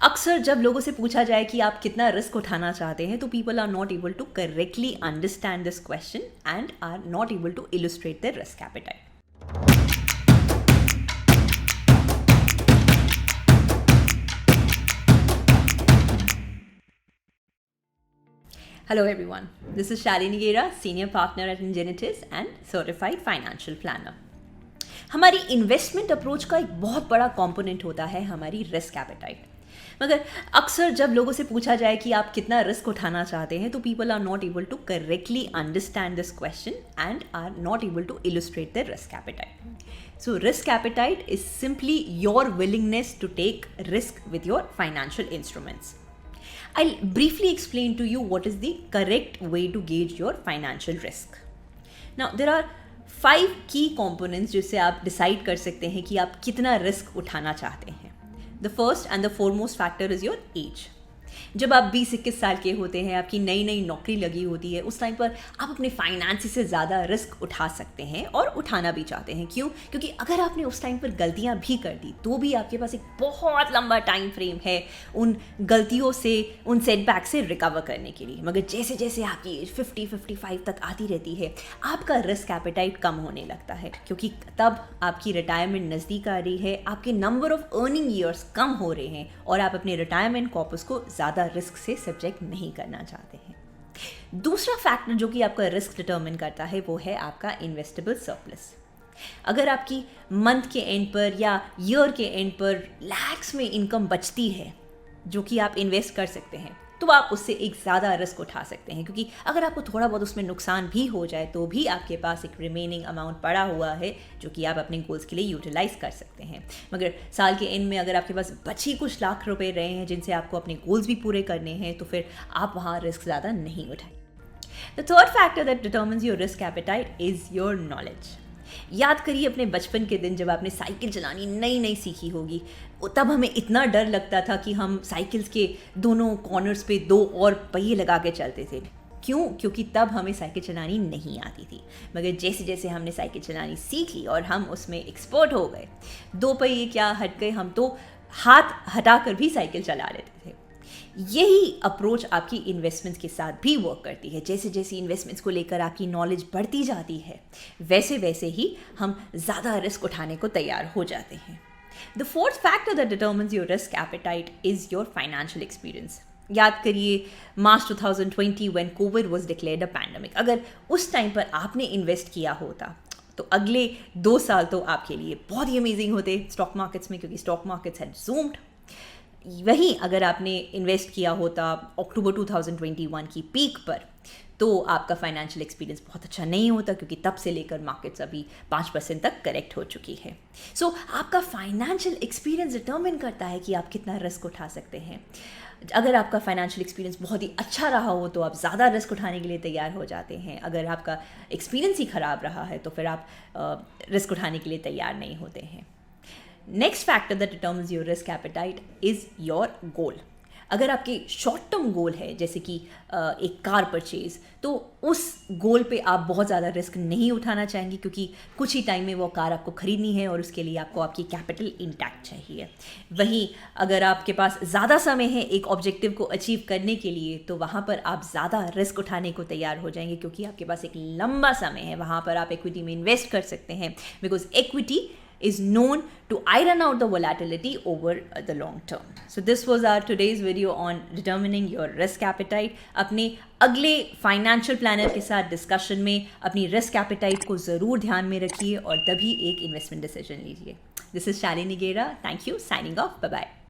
अक्सर जब लोगों से पूछा जाए कि आप कितना रिस्क उठाना चाहते हैं तो people are not able to correctly understand this question and are not able to illustrate their risk appetite. Hello everyone, this is Shalini Gera, Senior Partner at Ingenitis and Certified Financial Planner. हमारी investment approach का एक बहुत बड़ा component होता है हमारी risk appetite. मगर अक्सर जब लोगों से पूछा जाए कि आप कितना रिस्क उठाना चाहते हैं तो people are not able to correctly understand this question and are not able to illustrate their risk appetite. So risk appetite is simply your willingness to take risk with your financial instruments. I'll briefly explain to you what is the correct way to gauge your financial risk. Now there are 5 key components जिससे आप decide कर सकते हैं कि आप कितना risk उठाना चाहते हैं. The first and the foremost factor is your age. जब आप 20-21 साल के होते हैं, आपकी नई नई नौकरी लगी होती है, उस टाइम पर आप अपने फाइनेंस से ज़्यादा रिस्क उठा सकते हैं और उठाना भी चाहते हैं. क्यों? क्योंकि अगर आपने उस टाइम पर गलतियां भी कर दी तो भी आपके पास एक बहुत लंबा टाइम फ्रेम है उन गलतियों से, उन सेटबैक से रिकवर करने के लिए. मगर जैसे जैसे आपकी एज 50-55 तक आती रहती है, आपका रिस्क एपेटाइट कम होने लगता है क्योंकि तब आपकी रिटायरमेंट नज़दीक आ रही है, आपके नंबर ऑफ अर्निंग ईयर्स कम हो रहे हैं और आप अपने रिटायरमेंट कॉर्पस को ज़्यादा रिस्क से सब्जेक्ट नहीं करना चाहते हैं. दूसरा फैक्टर जो कि आपका रिस्क डिटरमिन करता है वो है आपका इन्वेस्टेबल सरप्लस. अगर आपकी मंथ के एंड पर या ईयर के एंड पर लैक्स में इनकम बचती है जो कि आप इन्वेस्ट कर सकते हैं तो आप उससे एक ज़्यादा रिस्क उठा सकते हैं क्योंकि अगर आपको थोड़ा बहुत उसमें नुकसान भी हो जाए तो भी आपके पास एक रिमेनिंग अमाउंट पड़ा हुआ है जो कि आप अपने गोल्स के लिए यूटिलाइज कर सकते हैं. मगर साल के एंड में अगर आपके पास बची कुछ लाख रुपए रहे हैं जिनसे आपको अपने गोल्स भी पूरे करने हैं तो फिर आप वहाँ रिस्क ज़्यादा नहीं उठाएं. The third factor that determines your risk appetite is your knowledge. याद करिए अपने बचपन के दिन जब आपने साइकिल चलानी नई नई सीखी होगी, तब हमें इतना डर लगता था कि हम साइकिल्स के दोनों कॉर्नर्स पे 2 और पहिए लगा के चलते थे. क्यों? क्योंकि तब हमें साइकिल चलानी नहीं आती थी. मगर जैसे जैसे हमने साइकिल चलानी सीख ली और हम उसमें एक्सपर्ट हो गए, 2 पहिए क्या हट गए, हम तो हाथ हटाकर भी साइकिल चला लेते थे. यही अप्रोच आपकी इन्वेस्टमेंट्स के साथ भी वर्क करती है. जैसे जैसे इन्वेस्टमेंट्स को लेकर आपकी नॉलेज बढ़ती जाती है वैसे वैसे ही हम ज़्यादा रिस्क उठाने को तैयार हो जाते हैं. The fourth factor that determines your risk appetite is your financial experience. याद करिए मार्च 2020 when Covid was declared a pandemic. अगर उस टाइम पर आपने इन्वेस्ट किया होता तो अगले 2 साल तो आपके लिए बहुत ही अमेजिंग होते स्टॉक मार्केट्स में क्योंकि स्टॉक मार्केट्स हैड ज़ूम्ड. वहीं अगर आपने इन्वेस्ट किया होता अक्टूबर 2021 की पीक पर तो आपका फाइनेंशियल एक्सपीरियंस बहुत अच्छा नहीं होता क्योंकि तब से लेकर मार्केट्स अभी 5% तक करेक्ट हो चुकी है. सो आपका फाइनेंशियल एक्सपीरियंस डिटर्मिन करता है कि आप कितना रिस्क उठा सकते हैं. अगर आपका फाइनेंशियल एक्सपीरियंस बहुत ही अच्छा रहा हो तो आप ज़्यादा रिस्क उठाने के लिए तैयार हो जाते हैं. अगर आपका एक्सपीरियंस ही ख़राब रहा है तो फिर आप रिस्क उठाने के लिए तैयार नहीं होते हैं. Next factor that determines your risk appetite is your goal. अगर आपके शॉर्ट टर्म गोल है जैसे कि एक कार परचेज तो उस गोल पे आप बहुत ज़्यादा रिस्क नहीं उठाना चाहेंगे क्योंकि कुछ ही टाइम में वो कार आपको ख़रीदनी है और उसके लिए आपको आपकी कैपिटल इंटैक्ट चाहिए. वहीं अगर आपके पास ज़्यादा समय है एक ऑब्जेक्टिव को अचीव करने के लिए तो वहाँ पर आप ज़्यादा रिस्क उठाने को तैयार हो जाएंगे क्योंकि आपके पास एक लंबा समय है. वहाँ पर आप इक्विटी में इन्वेस्ट कर सकते हैं because equity is known to iron out the volatility over the long term. So this was our today's video on determining your risk appetite. अपने अगले फाइनेंशियल प्लानर के साथ डिस्कशन में अपनी रिस्क एपेटाइट को ज़रूर ध्यान में रखिए और तभी एक इन्वेस्टमेंट डिसीजन लीजिए. This is Shalini Gera. Thank you. Signing off. Bye bye.